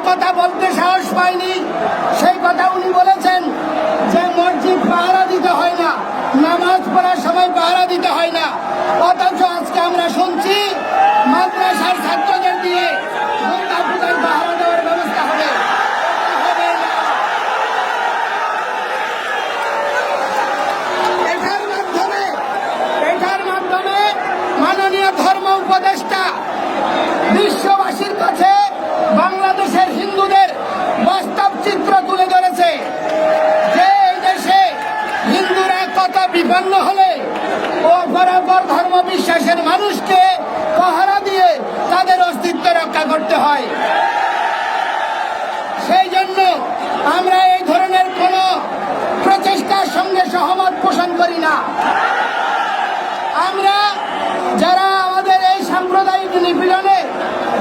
কথা বলতে সাহস পায়নি। সেই কথা উনি বলেছেন যে মসজিদ পাহারা দিতে হয় না, নামাজ পড়ার সময় পাহারা দিতে হয় না। অথচ আজকে আমরা শুনছি মাদ্রাসার ছাত্রদের দিয়ে দুর্গা পূজার পাহারা দেওয়ার ব্যবস্থা হবে। এটার মাধ্যমে মাননীয় ধর্ম উপদেষ্টা বিশ্ববাসীর কাছে বাংলাদেশের হিন্দুদের বাস্তব চিত্র তুলে ধরেছে যে এই দেশে হিন্দুরা কত বিপন্ন হলে অপরাপর ধর্ম বিশ্বাসের মানুষকে পাহারা দিয়ে তাদের অস্তিত্ব রক্ষা করতে হয়। সেই জন্য আমরা এই ধরনের কোন প্রচেষ্টার সঙ্গে সহমত পোষণ করি না। আমরা যারা আমাদের এই সাম্প্রদায়িক নিপীড়নে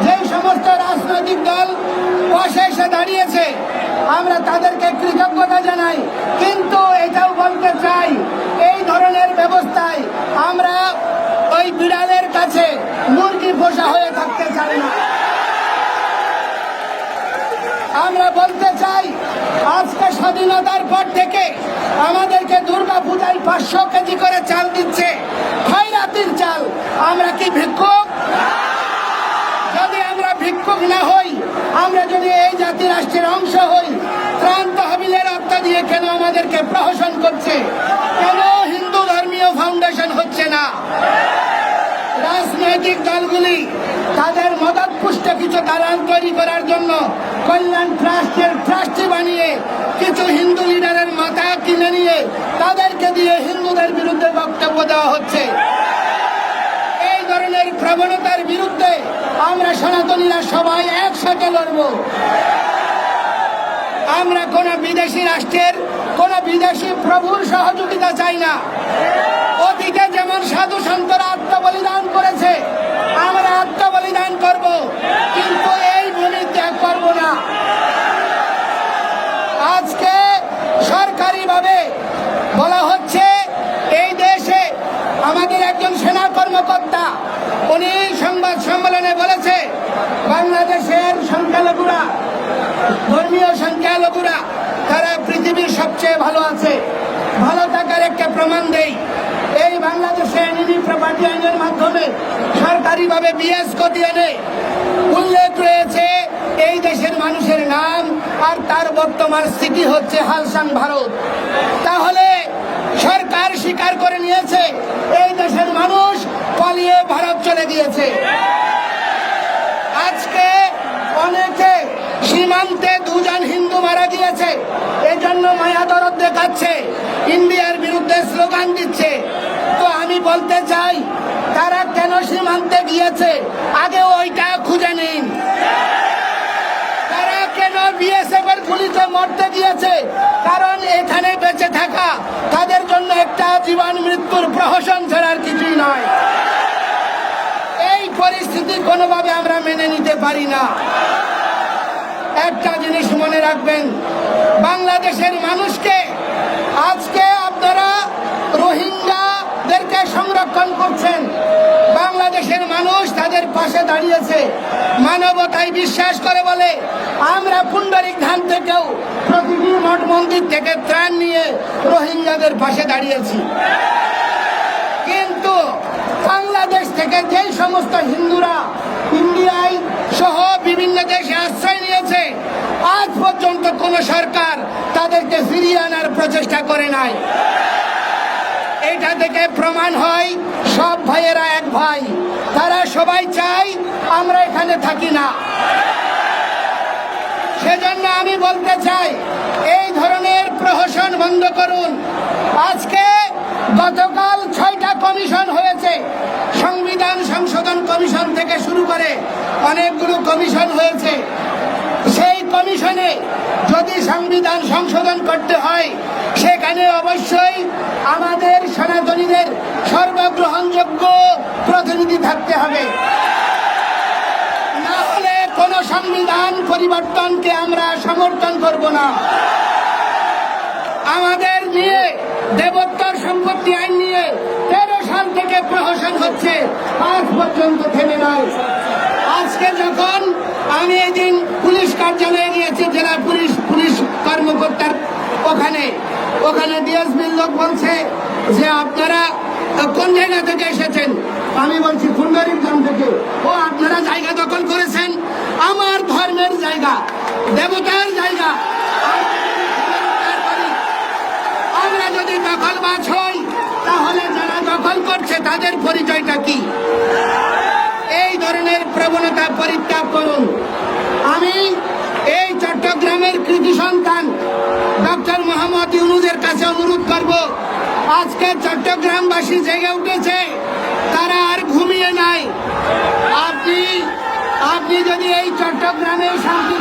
যে সমস্ত রাজনৈতিক দল পাশে এসে দাঁড়িয়েছে আমরা তাদেরকে কৃতজ্ঞতা জানাই, কিন্তু এটাও বলতে চাই এই ধরনের ব্যবস্থায় আমরা ওই বিড়ালের কাছে মুরগি পোষা হয়ে থাকতে চাই না। আমরা বলতে চাই আজকে স্বাধীনতার পর থেকে আমাদেরকে দুর্গা পূজায় 500 কেজি করে চাল দিচ্ছে, খয়রাতির চাল। আমরা কি ভিক্ষুক? যদি আমরা ভিক্ষুক না হই, আমরা যদি এই জাতি রাষ্ট্রের অংশ হই, ত্রাণ তহবিলের অর্থ দিয়ে কেন আমাদেরকে প্রহসন করছে? কেন হিন্দু ধর্মীয় ফাউন্ডেশন হচ্ছে না? রাজনৈতিক দলগুলি তাদের মদত পুষ্ট কিছু দালাল তৈরি করার জন্য কল্যাণ ট্রাস্টের ট্রাস্টি বানিয়ে কিছু হিন্দু লিডারের মাথা কিনে নিয়ে তাদেরকে দিয়ে হিন্দুদের বিরুদ্ধে বক্তব্য দেওয়া হচ্ছে। এই ধরনের প্রবণতার বিরুদ্ধে আমরা সনাতনীরা সবাই একসাথে লড়ব। আমরা কোন বিদেশি রাষ্ট্রের কোন বিদেশি প্রভুর সহযোগিতা চাই না। অতীতে যেমন সাধু সন্তরা আত্মবলিদান করেছে আমরা আত্মবলিদান করব, কিন্তু এই ভূমি ত্যাগ করব না। আজকে সরকারিভাবে বলা হচ্ছে এই দেশে আমাদের একজন সেনা কর্মকর্তা উনি সংবাদ সম্মেলনে বলেছে বাংলাদেশের সংখ্যালঘুরা, ধর্মীয় সংখ্যালঘুরা তারা পৃথিবীর সবচেয়ে ভালো আছে। ভালো থাকার একটা প্রমাণ দেই, এই বাংলাদেশে এনিমি প্রপার্টি আইনের মাধ্যমে সরকারিভাবে বিএস কোডিয়ানে উল্লেখ রয়েছে এই দেশের মানুষের নাম আর তার বর্তমান স্থিতি হচ্ছে হালসাং ভারত। তাহলে সরকার স্বীকার করে নিয়েছে এই দেশের মানুষ পালিয়ে ভারত চলে গিয়েছে। আজকে অনেকে সীমান্তে 2 জন হিন্দু মারা গিয়েছে, এজন্য মায়া দরদ দেখাচ্ছে, ইন্ডিয়ার বিরুদ্ধে স্লোগান দিচ্ছে। তো আমি বলতে চাই তারা কেন সীমান্তে গিয়েছে আগে ওইটা খুঁজে নিন। তারা কেন বিএসএফ এর গুলিতে মরতে গিয়েছে? কারণ এখানে বেঁচে থাকা তাদের জন্য একটা জীবন মৃত্যুর প্রহসন ছাড়ার কিছুই নয়। এই পরিস্থিতি কোনোভাবে আমরা মেনে নিতে পারি না। একটা জিনিস মনে রাখবেন, বাংলাদেশের মানুষকে আজকে আপনারা রোহিঙ্গাদেরকে সংরক্ষণ করছেন। বাংলাদেশের মানুষ তাদের পাশে দাঁড়িয়েছে, মানবতায় বিশ্বাস করে বলে আমরা পুন্ডরিক ধাম থেকেও প্রতিটি মঠ মন্দির থেকে ত্রাণ নিয়ে রোহিঙ্গাদের পাশে দাঁড়িয়েছি। কিন্তু বাংলাদেশ থেকে যেই সমস্ত হিন্দুরা ইন্ডিয়ায় সহ বিভিন্ন দেশে আশ্রয় নিয়েছে আজ পর্যন্ত কোন সরকার তাদেরকে ফিরিয়ে আনার প্রচেষ্টা করে নাই। এটা থেকে প্রমাণ হয় সব ভাইয়েরা এক ভাই, তারা সবাই চাই আমরা এখানে থাকি না। সেজন্য আমি বলতে চাই এই ধরনের প্রহসন বন্ধ করুন। আজকে গতকাল 6টা কমিশন হয়েছে, সংবিধান সংশোধন কমিশন থেকে শুরু করে অনেকগুলো কমিশন হয়েছে। সেই কমিশনে যদি সংবিধান সংশোধন করতে হয় সেখানে অবশ্যই আমাদের সনাতনীদের সর্বগ্রহণযোগ্য প্রতিনিধি থাকতে হবে, না হলে কোন সংবিধান পরিবর্তনকে আমরা সমর্থন করব না। আমাদের নিয়ে দেবোত্তর সম্পত্তি আইন নিয়ে 13 সাল থেকে প্রহসন হচ্ছে, আজ পর্যন্ত থেমে নয়। আজকে যখন আমি এদিন পুলিশ কার্যালয়ে গিয়েছি, জেলা পুলিশ কর্মকর্তার ওখানে ডিএসপির লোক বলছে যে আপনারা কোন জায়গা থেকে এসেছেন। আমি বলছি ফুলবাড়িগ্রাম থেকে। ও আপনারা জায়গা দখল করেছেন, আমার ধর্মের জায়গা, দেবতার জায়গা। আমরা যদি দখলবাজ হই তাহলে যারা দখল করছে তাদের পরিচয়টা কি? এই ধরনের প্রবণতা পরিত্যাগ করুন। আমি এই চট্টগ্রামের কৃতি সন্তান ডক্টর মোহাম্মদ ইউনূসের কাছে অনুরোধ করব, আজকে চট্টগ্রামবাসী জেগে উঠেছে, তারা আর ঘুমিয়ে নাই। আপনি যদি এই চট্টগ্রামে শান্তি